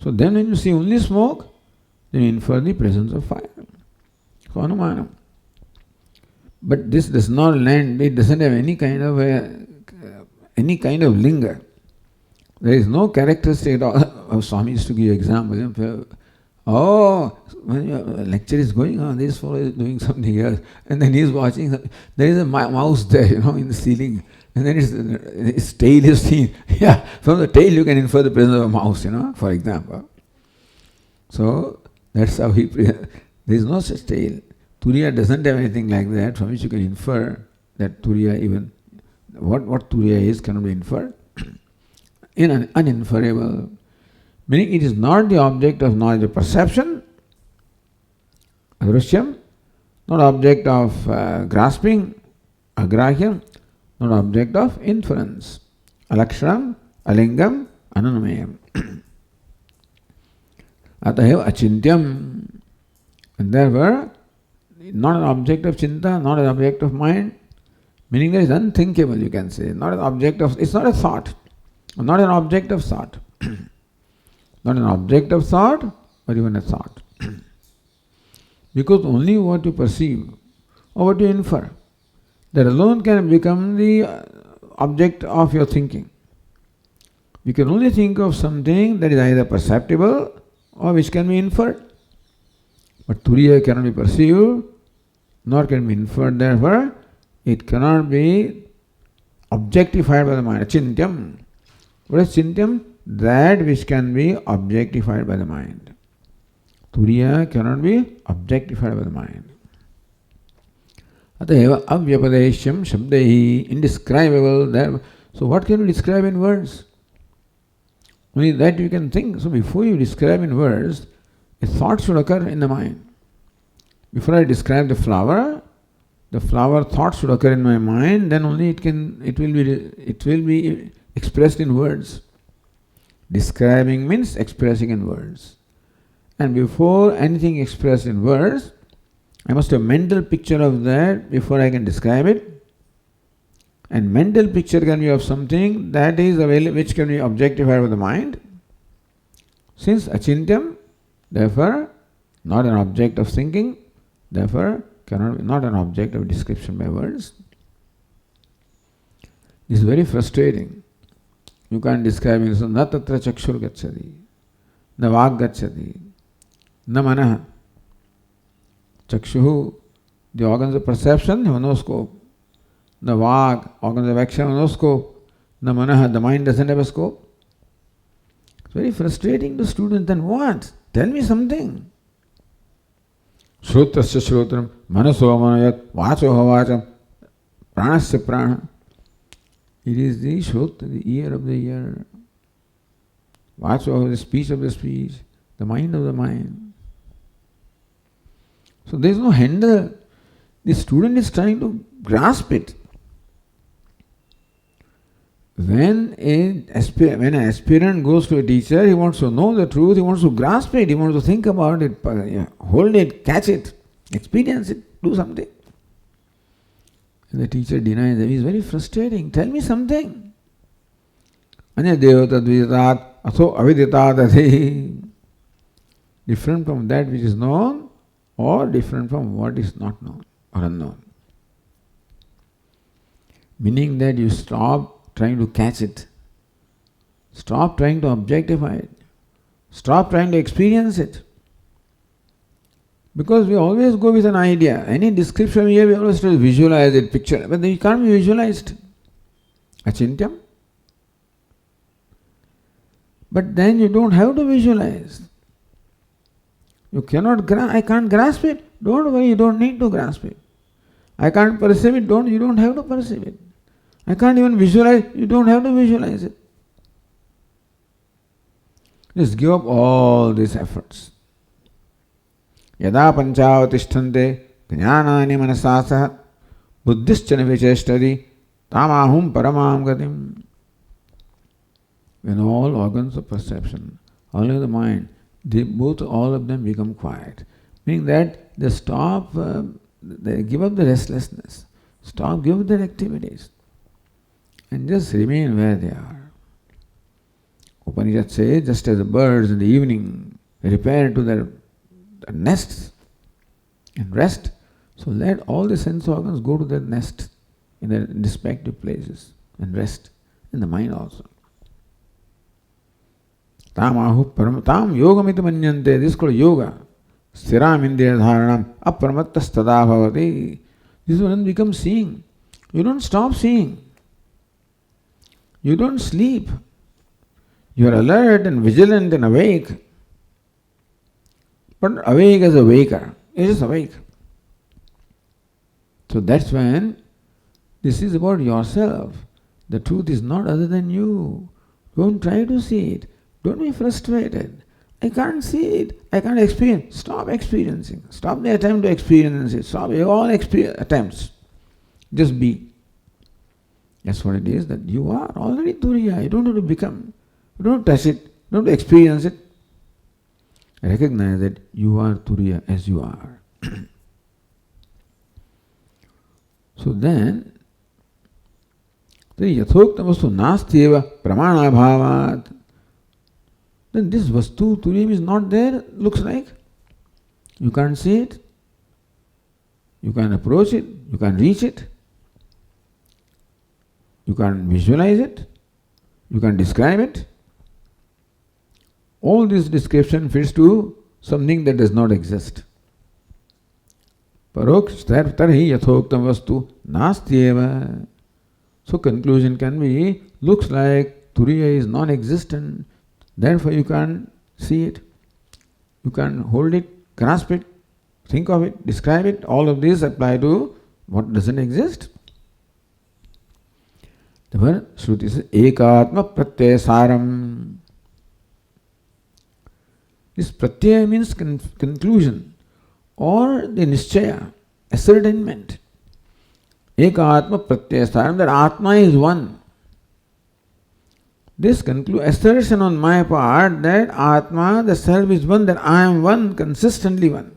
So then when you see only smoke, then you infer the presence of fire. So Anumanam. But this does not land, it doesn't have any kind of linga. There is no characteristic of Swami used to give example. Oh, when your lecture is going on, this fellow is doing something else, and then he is watching. There is a mouse there, in the ceiling, and then its tail is seen. Yeah, from the tail you can infer the presence of a mouse, for example. So that's how there is no such tail. Turiya doesn't have anything like that from which you can infer that Turiya even. What Turiya is cannot be inferred. Uninferable. Meaning it is not the object of knowledge of perception, adrishyam, not object of grasping, agrahyam, not object of inference, alakshanam, alingam, ananamayam. Atahev achintyam. And therefore, not an object of chinta, not an object of mind, meaning that is unthinkable, you can say. Not an object of, it's not a thought, not an object of thought. Not an object of thought, or even a thought. Because only what you perceive, or what you infer, that alone can become the object of your thinking. We can only think of something that is either perceptible, or which can be inferred. But Turiya cannot be perceived, nor can be inferred, therefore it cannot be objectified by the mind. Achintyam. What is chintyam? That which can be objectified by the mind. Turiya cannot be objectified by the mind. Ataheva avyapadeshyam shabdehi, indescribable. So what can you describe in words? Only that you can think. So before you describe in words, a thought should occur in the mind. Before I describe the flower thought should occur in my mind, then only it will be expressed in words. Describing means expressing in words. And before anything expressed in words, I must have a mental picture of that before I can describe it. And mental picture can be of something that is available, which can be objectified by the mind. Since achintyam, therefore, not an object of thinking, therefore, not an object of description by words. This is very frustrating. You can't describe it. So, na tatra chakshur gacchati, na vag gacchati, na manah. Chakshuhu, the organs of perception have no scope. The vag, organs of action have no scope. Na manah, the mind doesn't have a scope. It's very frustrating to students. Then what? Tell me something. Shrotrasya shrotram, manaso manayat, vacho havacham, pranasya prana. It is the shrotra, the ear of the ear, vacho, the speech of the speech, the mind of the mind. So there is no handle. The student is trying to grasp it. When an aspirant goes to a teacher, he wants to know the truth, he wants to grasp it, he wants to think about it, hold it, catch it, experience it, do something. And the teacher denies him. He is very frustrating. Tell me something. Anya devata dvitat aso aviditat. Different from that which is known, or different from what is not known or unknown. Meaning that you stop trying to catch it. Stop trying to objectify it. Stop trying to experience it. Because we always go with an idea. Any description here, we always try to visualize it, picture, but it can't be visualized. Achintyam. But then you don't have to visualize. You cannot I can't grasp it. Don't worry, you don't need to grasp it. I can't perceive it. You don't have to perceive it. I can't even visualize. You don't have to visualize it. Just give up all these efforts. Yada panchavatiष्ठन्ते ज्ञानानि मनसा सह बुद्धिश्च न विचेष्टति तामाहुं paramam gatim. When all organs of perception, only the mind, all of them become quiet. Meaning that they stop, they give up the restlessness, give up their activities, and just remain where they are. Upanishad says, just as the birds in the evening repair to their nests, and rest. So let all the sense organs go to their nest in their respective places and rest in the mind also. Tam ahu tam yogamiti manyante. This is called yoga. Stiram indriya dharanam apramatta stada bhavati. This one becomes seeing. You don't stop seeing. You don't sleep. You are alert and vigilant and awake. But awake as a waker. It is awake. So that's when this is about yourself. The truth is not other than you. Don't try to see it. Don't be frustrated. I can't see it. I can't experience. Stop experiencing. Stop the attempt to experience it. Stop all attempts. Just be. That's what it is, that you are already Turiya. You don't have to become. You don't have to touch it. You don't have to experience it. Recognize that you are Turiya as you are. So then, yathoktam vastu nastyeva pramana bhavat. Then this vastu Turiyam is not there, looks like. You can't see it. You can't approach it. You can't reach it. You can't visualize it. You can't describe it. All this description fits to something that does not exist. Paroksh tarhi yathoktam vastu nastyeva. So conclusion can be, looks like Turiya is non-existent, therefore you can't see it, you can't hold it, grasp it, think of it, describe it. All of these apply to what doesn't exist. Therefore, Shruti says, ekatma pratyaya saram. This pratyaya means conclusion or the nischaya, ascertainment. Ekatma pratyaya saram, that Atma is one. This assertion on my part that Atma, the self, is one, that I am one, consistently one.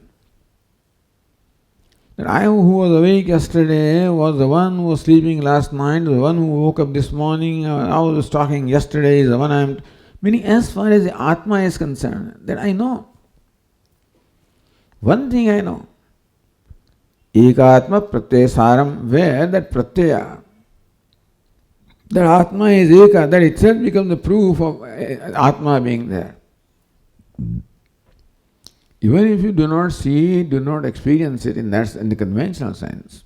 That I who was awake yesterday was the one who was sleeping last night, the one who woke up this morning, I was talking yesterday is the one I am. Meaning, as far as the Atma is concerned, that I know. One thing I know. Ekatma pratyaya saram, where that pratyaya, that Atma is Eka, that itself becomes the proof of Atma being there. Even if you do not see it, do not experience it in the conventional sense.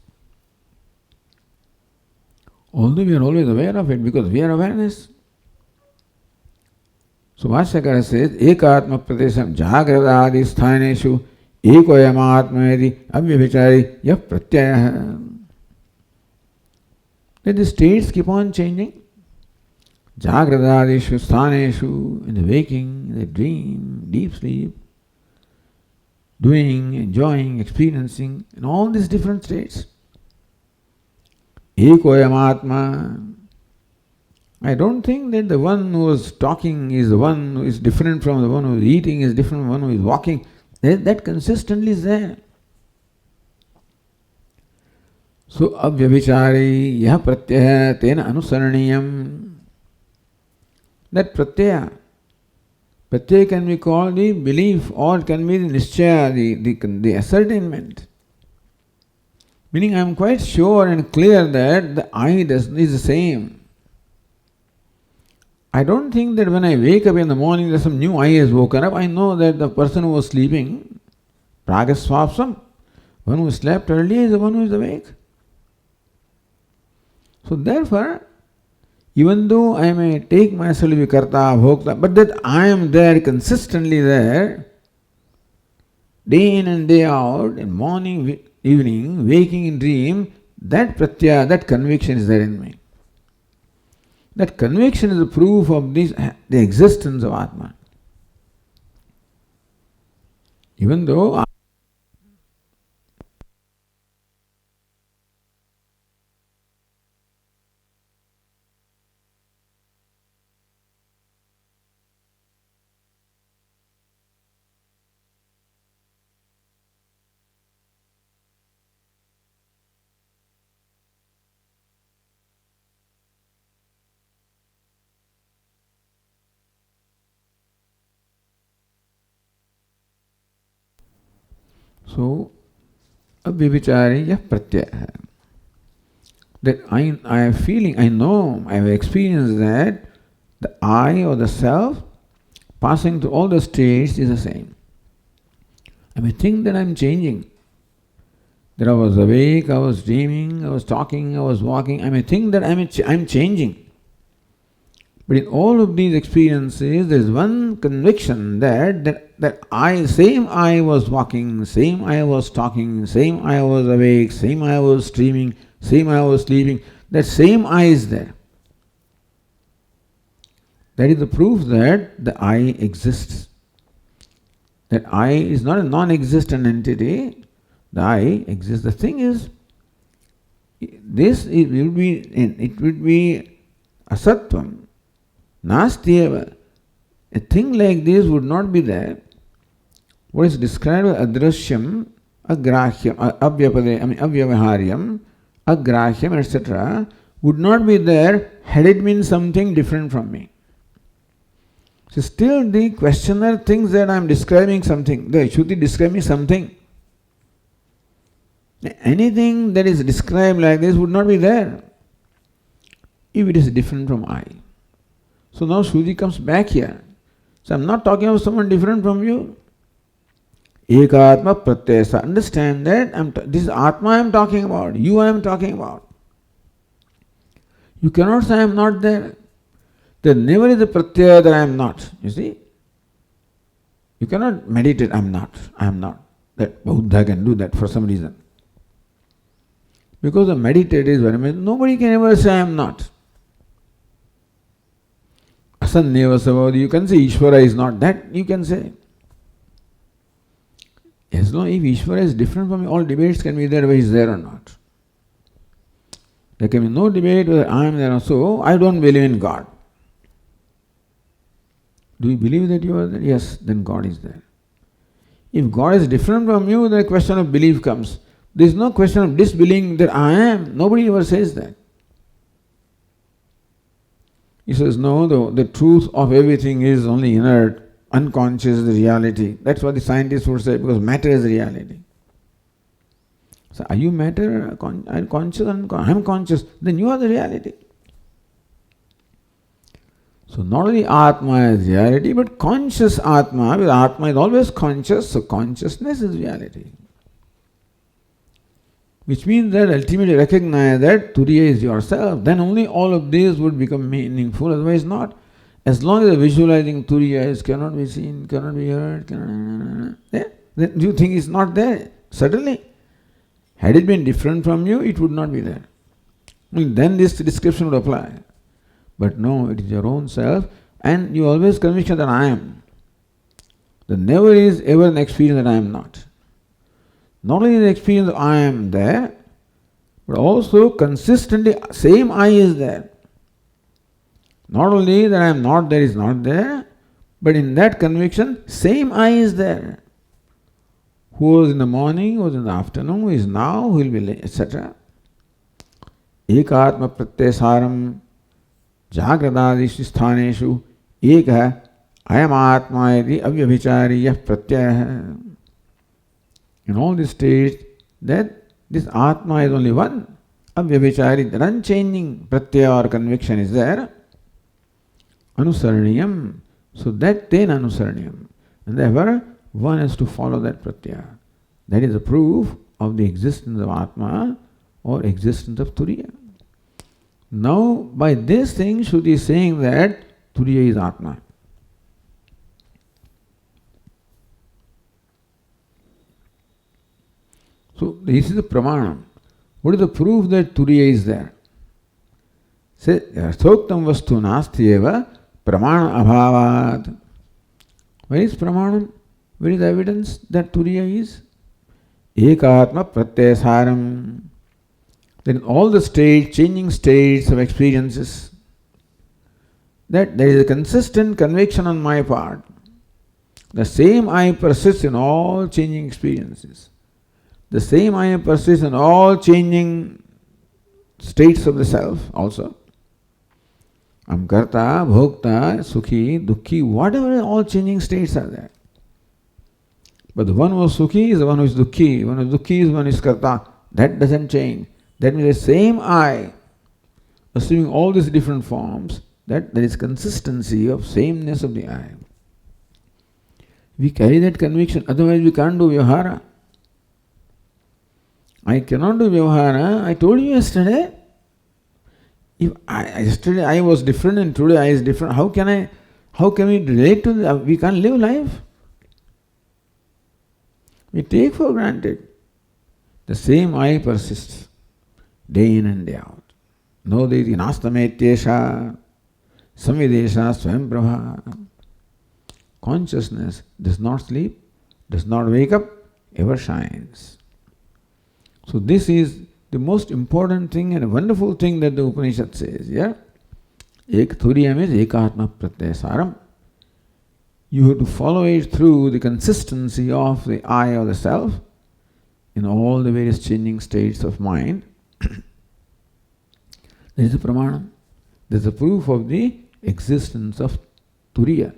Although we are always aware of it because we are awareness. So Vashyakara says, Ekatma pratyaya jagrata adi sthaneshu ekoyama atma yadi avyabhichari yah pratyaya. That the states keep on changing. Jagradadishu, sthaneshu, in the waking, in the dream, deep sleep, doing, enjoying, experiencing, in all these different states. Ekoyam atma. I don't think that the one who is talking is the one who is different from the one who is eating, is different from the one who is walking. That consistently is there. So, avyabhichari yah pratyaya tena anusaraniyam. That pratyaya can be called the belief or it can be the nischaya, the ascertainment. Meaning, I am quite sure and clear that the I is the same. I don't think that when I wake up in the morning, there's some new I has woken up. I know that the person who was sleeping, pragaswapsam, one who slept earlier is the one who is awake. So therefore, even though I may take myself to be karta, bhokta, but that I am there, consistently there, day in and day out, in morning, evening, waking in dream, that pratyaya, that conviction is there in me. That conviction is a proof of the existence of Atma. Even though so avyabhichariya pratyaya. That I am feeling, I know, I have experienced that the I or the self passing through all the states is the same. I may think that I am changing. That I was awake, I was dreaming, I was talking, I was walking. I may think that I am changing. But in all of these experiences, there is one conviction that same I was walking, same I was talking, same I was awake, same I was dreaming, same I was sleeping. That same I is there. That is the proof that the I exists. That I is not a non-existent entity. The I exists. The thing is, it will be asattvam. Nastyeva. A thing like this would not be there. What is described as adrashyam, agrahyam, avyavaharyam, agrahyam, etc., would not be there had it been something different from me. So still the questioner thinks that I am describing something. The Shruti describing something. Anything that is described like this would not be there if it is different from I. So now Shruti comes back here. So I am not talking about someone different from you. Ekatma pratyasa. Understand that this is Atma I am talking about. You I am talking about. You cannot say I am not there. There never is a pratyaya that I am not. You see? You cannot meditate, I am not. I am not. That Buddha can do that for some reason. Because the meditator is very much, nobody can ever say I am not. Asanneva savadi, you can say Ishvara is not. That you can say. As long if Ishvara is different from me, all debates can be there whether he is there or not. There can be no debate whether I am there or so. I don't believe in God. Do you believe that you are there? Yes, then God is there. If God is different from you, then a question of belief comes. There is no question of disbelieving that I am. Nobody ever says that. He says, no, the truth of everything is only inert, unconscious is the reality. That's what the scientists would say, because matter is reality. So, are you matter? Are you conscious? I am conscious. Then you are the reality. So not only Atma is reality, but conscious Atma, because Atma is always conscious, so consciousness is reality. Which means that ultimately recognize that Turiya is yourself, then only all of these would become meaningful, otherwise not. As long as the visualizing Turiya is cannot be seen, cannot be heard, then you think it's not there. Certainly. Had it been different from you, it would not be there. Then this description would apply. But no, it is your own self, and you always conviction that I am. There never is ever an experience that I am not. Not only the experience that I am there, but also consistently same I is there. Not only that I am not there is not there, but in that conviction, same I is there. Who was in the morning, who was in the afternoon, who is now, who will be late, etc. Ekatma pratyasaram जागृदादिषु स्थानेषु एकः अयम आत्मा यदि अव्यभिचारीयः प्रत्ययः. In all these states, that this Atma is only one, avyabhichari, that unchanging pratyaya or conviction is there. Anusaraniyam, so that then anusaraniyam. And therefore, one has to follow that pratyaya. That is a proof of the existence of Atma or existence of Turiya. Now, by this thing, Shruti is saying that Turiya is Atma. So, this is the pramanam. What is the proof that Turiya is there? Say, Yarthoktam vastu nasti eva pramana abhavat. Where is pramanam? Where is the evidence that Turiya is? Ekatma pratyasaram. Then all the states, changing states of experiences, that there is a consistent conviction on my part. The same I persists in all changing experiences. The same I persists in all changing states of the self also. I'm karta, bhokta, sukhi, dukhi, whatever all changing states are there. But the one who is Sukhi is the one who is Dukhi. One who is Dukhi is one who is Karta. That doesn't change. That means the same I, assuming all these different forms, that there is consistency of sameness of the I. We carry that conviction, otherwise we can't do Vyavahara. I cannot do Vyavahara. I told you yesterday. If yesterday I was different and today I is different, how can we relate to that? We can't live life. We take for granted. The same I persists day in and day out. No deti nastametyesha samvidesha swayamprabha. Consciousness does not sleep, does not wake up, ever shines. So this is the most important thing and a wonderful thing that the Upanishad says, yeah? Ek thuriyam is ekatma pratyasaram. You have to follow it through the consistency of the I or the self in all the various changing states of mind. There is a pramanam. There is a proof of the existence of turiya.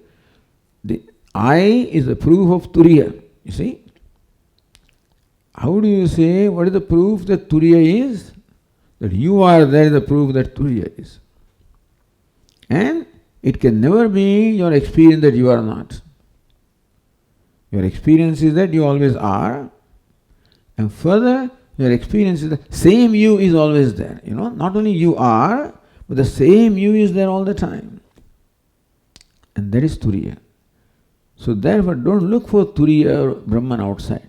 The I is a proof of turiya. You see? How do you say what is the proof that turiya is? That you are there is the proof that turiya is. And it can never be your experience that you are not. Your experience is that you always are. And further, your experience is the same you is always there. You know, not only you are, but the same you is there all the time. And that is turiya. So therefore, don't look for turiya or Brahman outside.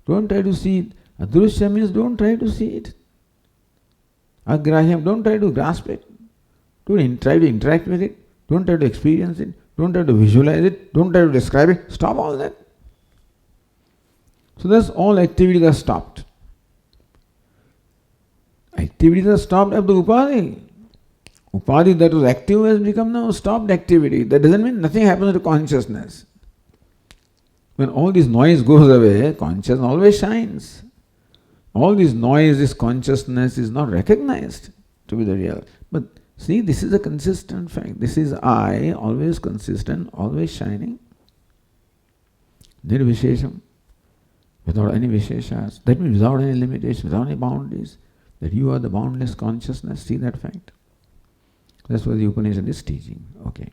Don't try to see it. Adrushya means don't try to see it. Agrahyam, don't try to grasp it. Don't try to interact with it. Don't try to experience it. Don't try to visualize it. Don't try to describe it. Stop all that. So thus all activities are stopped. Activities are stopped up to Upadhi. Upadhi that was active has become now stopped activity. That doesn't mean nothing happens to consciousness. When all this noise goes away, consciousness always shines. All this noise, this consciousness is not recognized to be the real. But see, this is a consistent fact. This is I, always consistent, always shining. Nirvishesham, without any visheshas. That means without any limitations, without any boundaries. That you are the boundless consciousness. See that fact. That's what the Upanishad is teaching. Okay.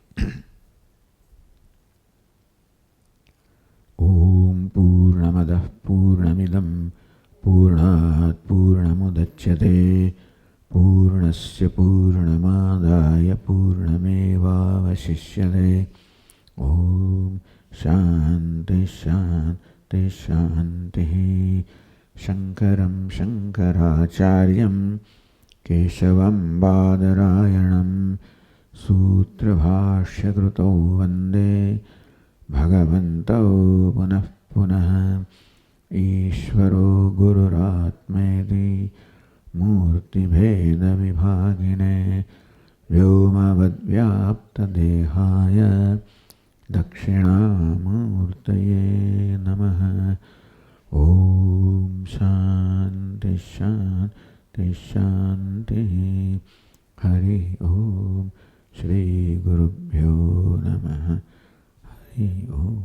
Om Purnamadah Purnamidam Purnat Purnamudachyate Purnasya Purnamadaya Purnameva Vashishyate. Om Shanti Shanti Shanti. Shankaram Shankaracharyam Keshavam Badarayanam Sutra Bhashya Krutau Vande Bhagavantau Punah Punah. Ishvaro Gururatmeti Murti Bheda Vibhagine Vyomavad Vyapta Dehaya Dakshinamurtaye Namaha. Om Shanti Shanti Shanti. Hari Om. Shri Gurubhyo Namaha. Hari Om.